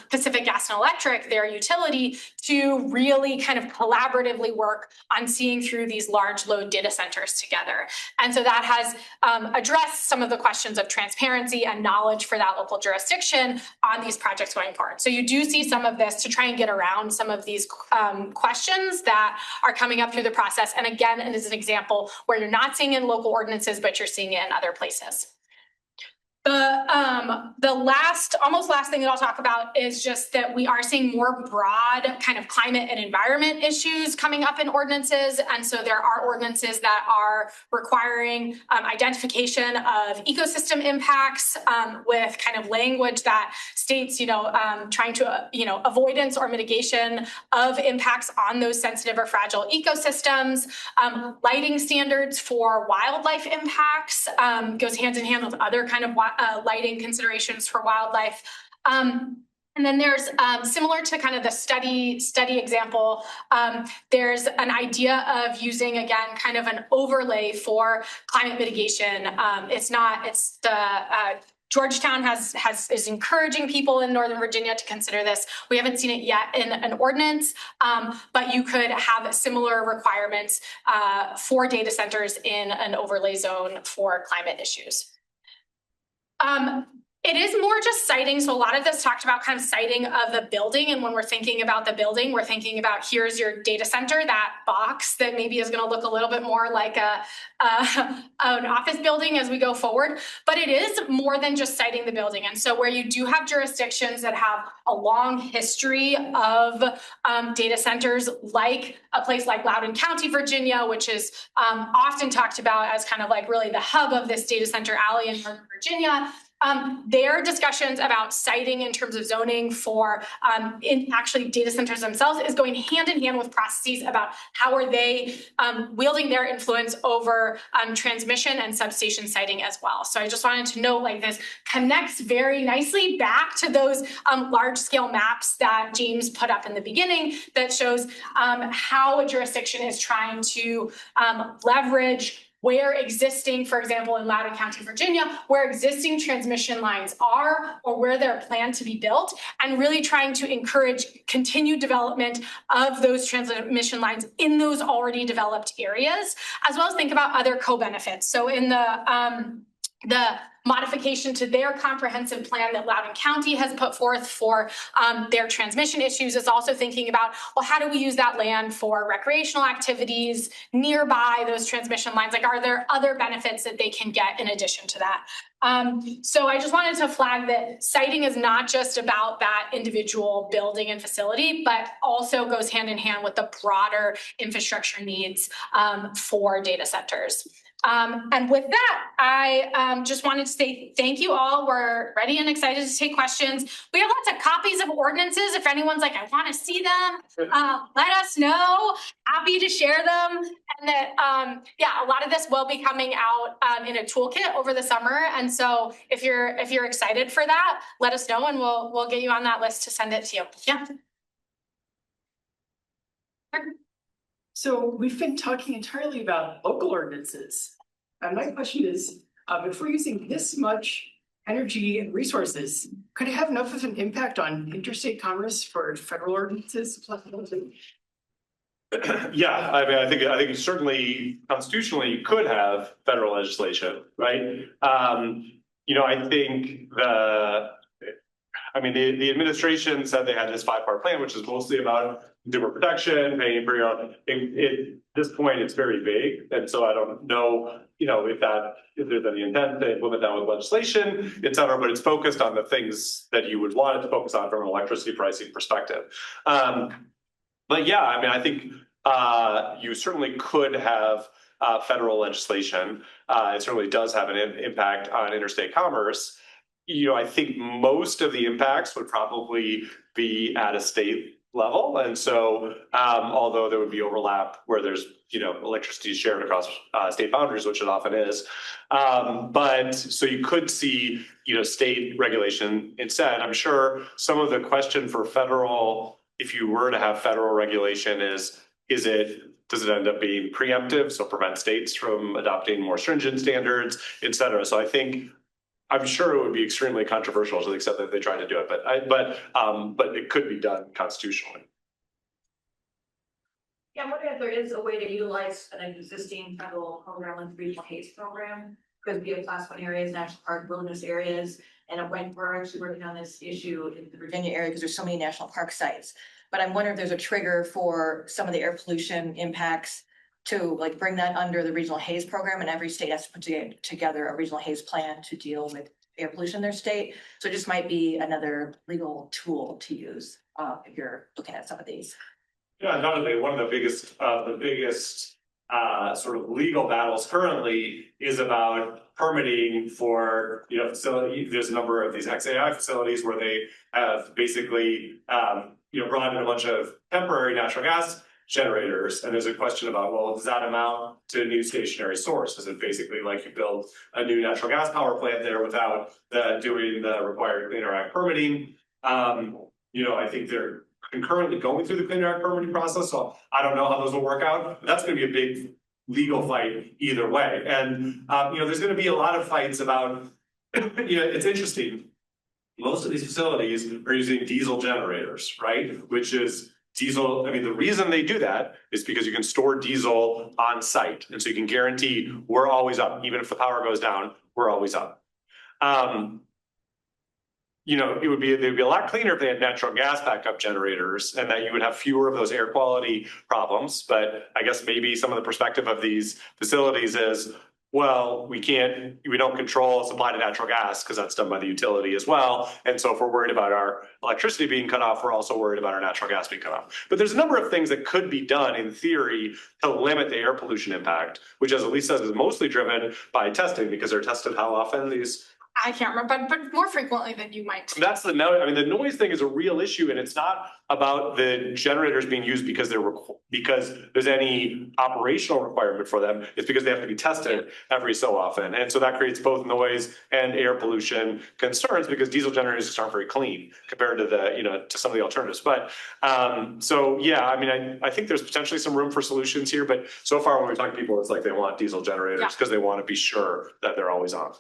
Pacific Gas and Electric, their utility, to really kind of collaboratively work on seeing through these large load data centers together. And so that has addressed some of the questions of transparency and knowledge for that local jurisdiction on these projects going forward. So you do see some of this to try and get around some of these questions that are coming up through the process. And again, it is an example where you're not seeing in local ordinances, but you're seeing in other places. The almost last thing that I'll talk about is just that we are seeing more broad kind of climate and environment issues coming up in ordinances. And so there are ordinances that are requiring identification of ecosystem impacts with kind of language that states, trying to, avoidance or mitigation of impacts on those sensitive or fragile ecosystems. Lighting standards for wildlife impacts goes hand in hand with other kind of lighting considerations for wildlife. And then there's similar to kind of the study example, there's an idea of using, again, kind of an overlay for climate mitigation. Georgetown is encouraging people in Northern Virginia to consider this. We haven't seen it yet in an ordinance, but you could have similar requirements for data centers in an overlay zone for climate issues. It is more just siting. So a lot of this talked about kind of siting of the building. And when we're thinking about the building, we're thinking about here's your data center, that box that maybe is going to look a little bit more like an office building as we go forward. But it is more than just siting the building. And so where you do have jurisdictions that have a long history of data centers, like a place like Loudoun County, Virginia, which is often talked about as kind of like really the hub of this data center alley in Northern Virginia. Their discussions about siting in terms of zoning for actually data centers themselves is going hand in hand with processes about how are they wielding their influence over transmission and substation siting as well. So I just wanted to note, like, this connects very nicely back to those large scale maps that James put up in the beginning that shows how a jurisdiction is trying to leverage where existing, for example, in Loudoun County, Virginia, where existing transmission lines are or where they're planned to be built, and really trying to encourage continued development of those transmission lines in those already developed areas, as well as think about other co-benefits. So in the modification to their comprehensive plan that Loudoun County has put forth for their transmission issues is also thinking about, well, how do we use that land for recreational activities nearby those transmission lines? Like, are there other benefits that they can get in addition to that? So I just wanted to flag that siting is not just about that individual building and facility, but also goes hand in hand with the broader infrastructure needs for data centers. And with that, I just wanted to say thank you all. We're ready and excited to take questions. We have lots of copies of ordinances. If anyone's like, I want to see them, let us know. Happy to share them. And that, a lot of this will be coming out in a toolkit over the summer. And so if you're excited for that, let us know and we'll get you on that list to send it to you. Yeah. So we've been talking entirely about local ordinances. And my question is, if we're using this much energy and resources, could it have enough of an impact on interstate commerce for federal ordinances? Yeah, I mean, I think it certainly constitutionally could have federal legislation, right? I think the administration said they had this 5-part plan, which is mostly about consumer protection, paying for your own. At this point, it's very vague, and so I don't know, if there's any intent to implement that with legislation, et cetera. But it's focused on the things that you would want it to focus on from an electricity pricing perspective. But yeah, I mean, I think you certainly could have federal legislation. It certainly does have an impact on interstate commerce. I think most of the impacts would probably be at a state level. And so, although there would be overlap where there's, electricity shared across state boundaries, which it often is. But so you could see, state regulation instead. I'm sure some of the question for federal, if you were to have federal regulation, is does it end up being preemptive, so prevent states from adopting more stringent standards, et cetera? So I'm sure it would be extremely controversial to the extent that they try to do it, but it could be done constitutionally. Yeah, I'm wondering if there is a way to utilize an existing federal program like the Regional Haze Program. Because we have class 1 areas, national park wilderness areas, and we're actually working on this issue in the Virginia area because there's so many national park sites. But I'm wondering if there's a trigger for some of the air pollution impacts to like bring that under the Regional Haze Program, and every state has to put together a regional haze plan to deal with air pollution in their state. So it just might be another legal tool to use if you're looking at some of these. Yeah, undoubtedly, one of the biggest sort of legal battles currently is about permitting for, facility. There's a number of these XAI facilities where they have basically, brought in a bunch of temporary natural gas generators. And there's a question about, well, does that amount to a new stationary source? Is it basically like you build a new natural gas power plant there without doing the required Clean Air Act permitting? I think they're concurrently going through the Clean Air Act permitting process, so I don't know how those will work out, but that's gonna be a big legal fight either way. And, there's gonna be a lot of fights about, it's interesting. Most of these facilities are using diesel generators, right? Which is diesel, the reason they do that is because you can store diesel on site. And so you can guarantee we're always up, even if the power goes down, we're always up. They'd be a lot cleaner if they had natural gas backup generators and that you would have fewer of those air quality problems. But I guess maybe some of the perspective of these facilities is, well, we don't control supply to natural gas because that's done by the utility as well. And so if we're worried about our electricity being cut off, we're also worried about our natural gas being cut off. But there's a number of things that could be done in theory to limit the air pollution impact, which, as Elise says, is mostly driven by testing because they're tested how often these. I can't remember, but more frequently than you might. That's the note. The noise thing is a real issue, and it's not about the generators being used because there's any operational requirement for them. It's because they have to be tested every so often, and so that creates both noise and air pollution concerns because diesel generators just aren't very clean compared to to some of the alternatives. But I think there's potentially some room for solutions here. But so far, when we talk to people, it's like they want diesel generators because they want to be sure that they're always on.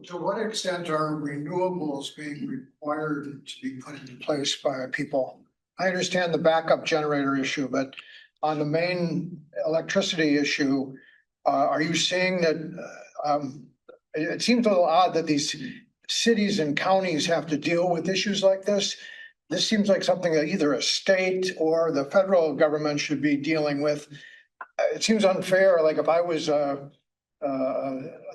To what extent are renewables being required to be put into place by people? I understand the backup generator issue, but on the main electricity issue, are you seeing that it seems a little odd that these cities and counties have to deal with issues like this? This seems like something that either a state or the federal government should be dealing with. It seems unfair. Like if I was a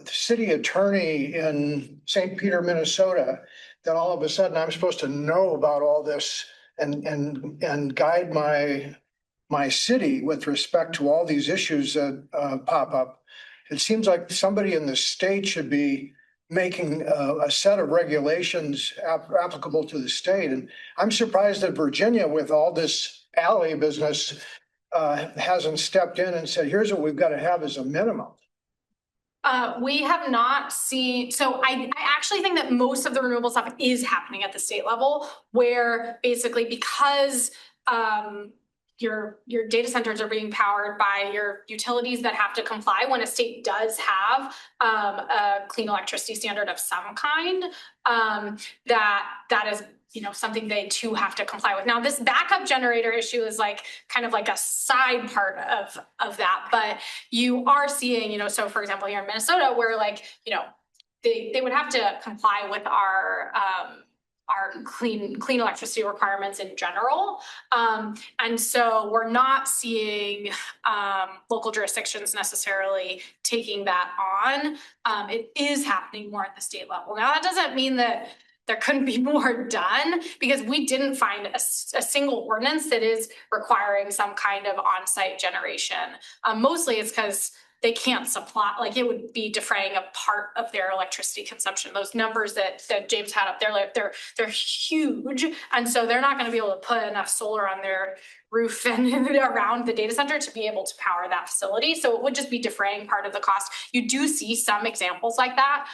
city attorney in St. Peter, Minnesota, then all of a sudden I'm supposed to know about all this and guide my city with respect to all these issues that pop up. It seems like somebody in the state should be making a set of regulations applicable to the state. And I'm surprised that Virginia, with all this alley business, hasn't stepped in and said, here's what we've got to have as a minimum. We have not seen, so I actually think that most of the renewable stuff is happening at the state level, where basically because your data centers are being powered by your utilities that have to comply when a state does have a clean electricity standard of some kind, that is something they too have to comply with. Now, this backup generator issue is kind of like a side part of that, but you are seeing, so for example, here in Minnesota, where they would have to comply with our clean electricity requirements in general. And so we're not seeing local jurisdictions necessarily taking that on. It is happening more at the state level. Now, that doesn't mean that there couldn't be more done, because we didn't find a single ordinance that is requiring some kind of on-site generation. Mostly it's because they can't supply, it would be defraying a part of their electricity consumption. Those numbers that James had up there, they're huge. And so they're not going to be able to put enough solar on their roof and around the data center to be able to power that facility. So it would just be defraying part of the cost. You do see some examples like that.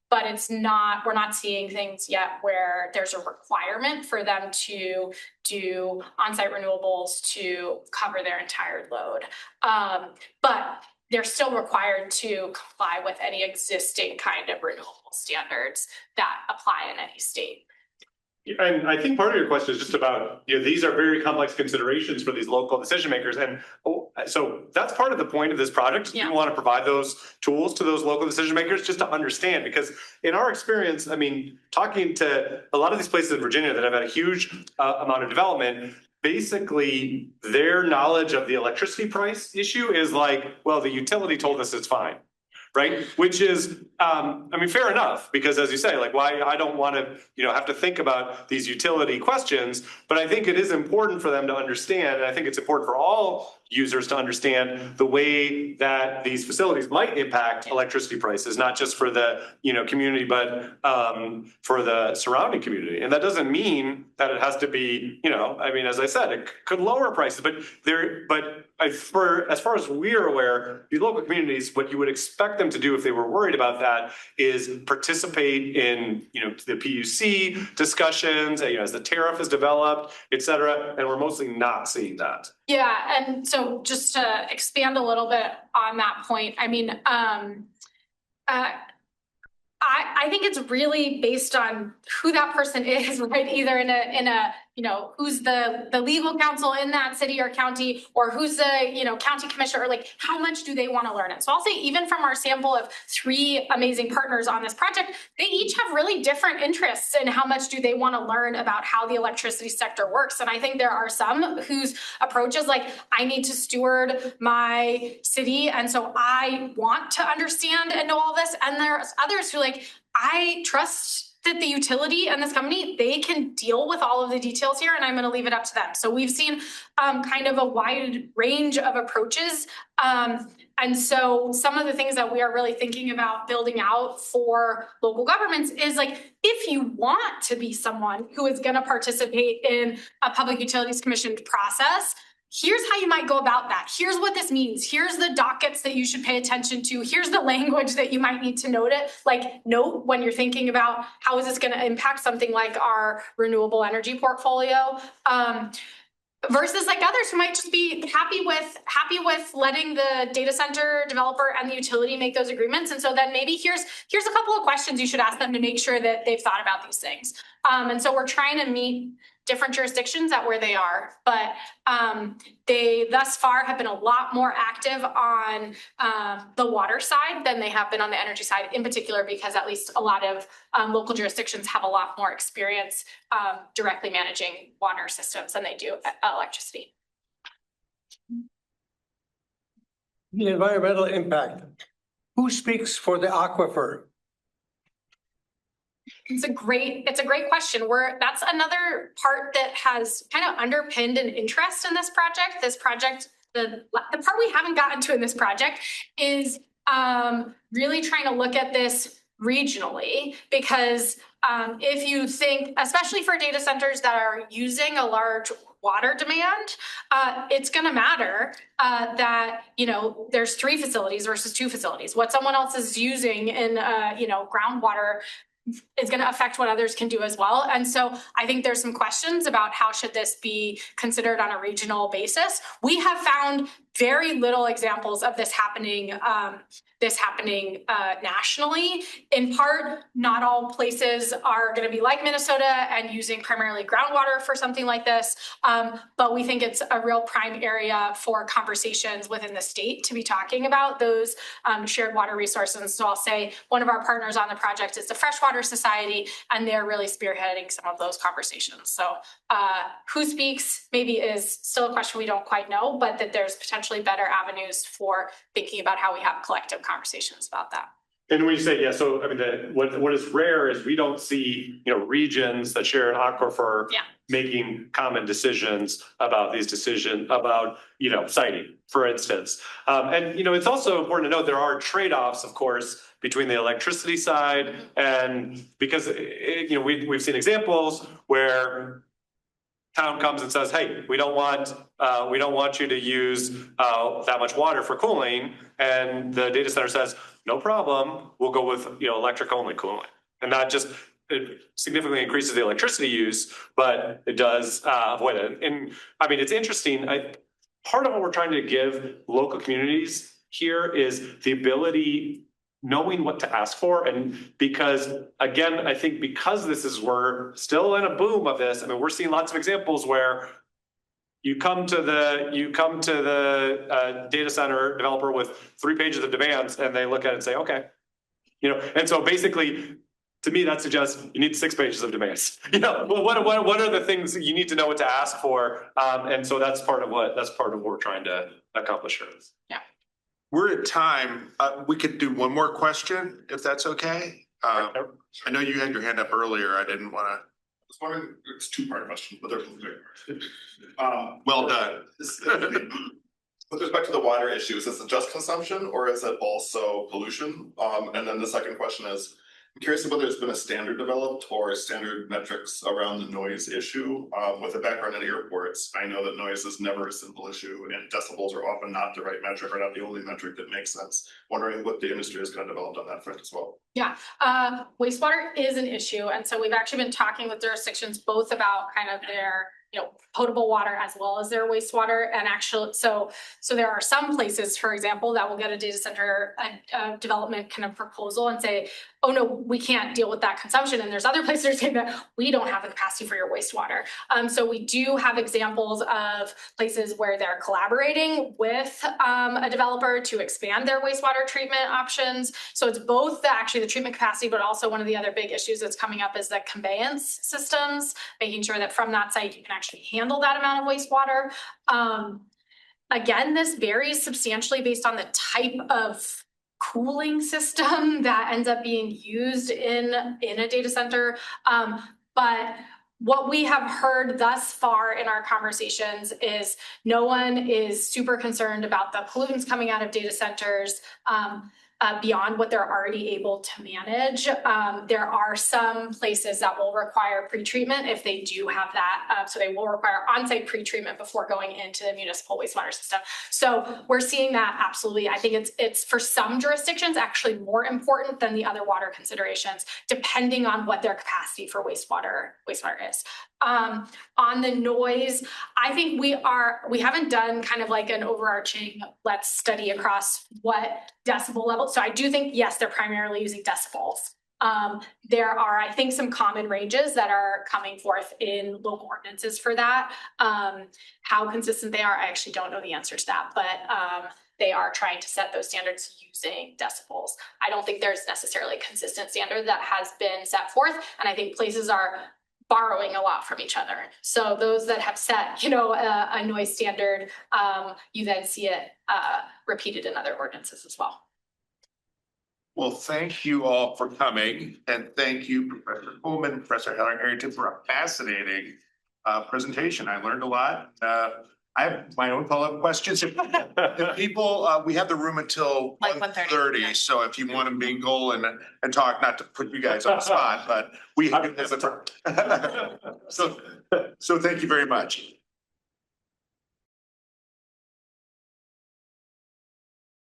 but we're not seeing things yet where there's a requirement for them to do on-site renewables to cover their entire load. But they're still required to comply with any existing kind of renewable standards that apply in any state. And I think part of your question is just about, these are very complex considerations for these local decision makers. And so that's part of the point of this project. Yeah. We want to provide those tools to those local decision makers just to understand, because in our experience, I mean, talking to a lot of these places in Virginia that have had a huge amount of development, basically their knowledge of the electricity price issue is like, well, the utility told us it's fine. Right, which is, I mean, fair enough, because as you say, like, why I don't want to, have to think about these utility questions, but I think it is important for them to understand, and I think it's important for all users to understand the way that these facilities might impact electricity prices, not just for the, community, but for the surrounding community. And that doesn't mean that it has to be, I mean, as I said, it could lower prices, but as far as we're aware, the local communities, what you would expect them to do if they were worried about that is participate in, the PUC discussions, as the tariff is developed, et cetera. And we're mostly not seeing that. Yeah, and so just to expand a little bit on that point, I mean, I think it's really based on who that person is, right? Either in a who's the legal counsel in that city or county, or who's the county commissioner, or like how much do they want to learn it. So I'll say even from our sample of 3 amazing partners on this project, they each have really different interests in how much do they want to learn about how the electricity sector works. And I think there are some whose approach is like, I need to steward my city, and so I want to understand and know all this. And there's others who like, I trust that the utility and this company, they can deal with all of the details here, and I'm going to leave it up to them. So we've seen kind of a wide range of approaches. And so some of the things that we are really thinking about building out for local governments is like, if you want to be someone who is going to participate in a Public Utilities Commission process, here's how you might go about that. Here's what this means. Here's the dockets that you should pay attention to. Here's the language that you might need to note when you're thinking about how is this going to impact something like our renewable energy portfolio. Versus like others who might just be happy with letting the data center developer and the utility make those agreements. And so then maybe here's a couple of questions you should ask them to make sure that they've thought about these things. And so we're trying to meet different jurisdictions at where they are, but they thus far have been a lot more active on the water side than they have been on the energy side, in particular because at least a lot of local jurisdictions have a lot more experience directly managing water systems than they do electricity. The environmental impact. Who speaks for the aquifer? It's a great question. That's another part that has kind of underpinned an interest in this project. The part we haven't gotten to in this project is really trying to look at this regionally, because if you think, especially for data centers that are using a large water demand, it's going to matter that there's 3 facilities versus 2 facilities. What someone else is using in groundwater is going to affect what others can do as well. And so I think there's some questions about how should this be considered on a regional basis. We have found very little examples of this happening nationally. In part, not all places are going to be like Minnesota and using primarily groundwater for something like this. But we think it's a real prime area for conversations within the state to be talking about those shared water resources. So I'll say one of our partners on the project is the Freshwater Society, and they're really spearheading some of those conversations. So who speaks maybe is still a question we don't quite know, but that there's potentially better avenues for thinking about how we have collective conversations about that. And when you say, yeah, so I mean, what is rare is we don't see, regions that share an aquifer making common decisions about siting, for instance. And, it's also important to note there are trade-offs, of course, between the electricity side and because, we've seen examples where town comes and says, hey, we don't want you to use that much water for cooling. And the data center says, no problem, we'll go with, electric only cooling. And that just, it significantly increases the electricity use, but it does avoid it. And I mean, it's interesting. Part of what we're trying to give local communities here is the ability, knowing what to ask for. And because, again, I think because we're still in a boom of this. I mean, we're seeing lots of examples where you come to the data center developer with 3 pages of demands and they look at it and say, okay. And so basically, to me, that suggests you need 6 pages of demands. Well, what are the things that you need to know what to ask for? And so that's part of what we're trying to accomplish here. Yeah. We're at time. We could do one more question, if that's okay. I know you had your hand up earlier. I didn't want to. I was wondering, it's a 2-part question, but they're quick. Well done. With respect to the water issue, is this just consumption or is it also pollution? And then the second question is, I'm curious whether there's been a standard developed or standard metrics around the noise issue. With a background in airports, I know that noise is never a simple issue and decibels are often not the right metric or not the only metric that makes sense. Wondering what the industry has kind of developed on that front as well. Yeah, wastewater is an issue. And so we've actually been talking with jurisdictions both about kind of their, potable water as well as their wastewater. And actually, so there are some places, for example, that will get a data center development kind of proposal and say, oh no, we can't deal with that consumption. And there's other places saying that we don't have the capacity for your wastewater. So we do have examples of places where they're collaborating with a developer to expand their wastewater treatment options. So it's both the treatment capacity, but also one of the other big issues that's coming up is the conveyance systems, making sure that from that site you can actually handle that amount of wastewater. Again, this varies substantially based on the type of cooling system that ends up being used in a data center. But what we have heard thus far in our conversations is no one is super concerned about the pollutants coming out of data centers beyond what they're already able to manage. There are some places that will require pretreatment if they do have that. So they will require on-site pretreatment before going into the municipal wastewater system. So we're seeing that absolutely. I think it's for some jurisdictions actually more important than the other water considerations, depending on what their capacity for wastewater is. On the noise, I think we haven't done kind of like an overarching, let's study across what decibel level. So I do think, yes, they're primarily using decibels. There are, I think, some common ranges that are coming forth in local ordinances for that. How consistent they are, I actually don't know the answer to that, but they are trying to set those standards using decibels. I don't think there's necessarily a consistent standard that has been set forth, and I think places are borrowing a lot from each other. So those that have set, a noise standard, you then see it repeated in other ordinances as well. Well, thank you all for coming, and thank you, Professor Coleman, Professor Harrington, for a fascinating presentation. I learned a lot. I have my own follow-up questions. If people, we have the room until Like 1:30, so if you want to mingle and talk, not to put you guys on the spot, but we have. So thank you very much.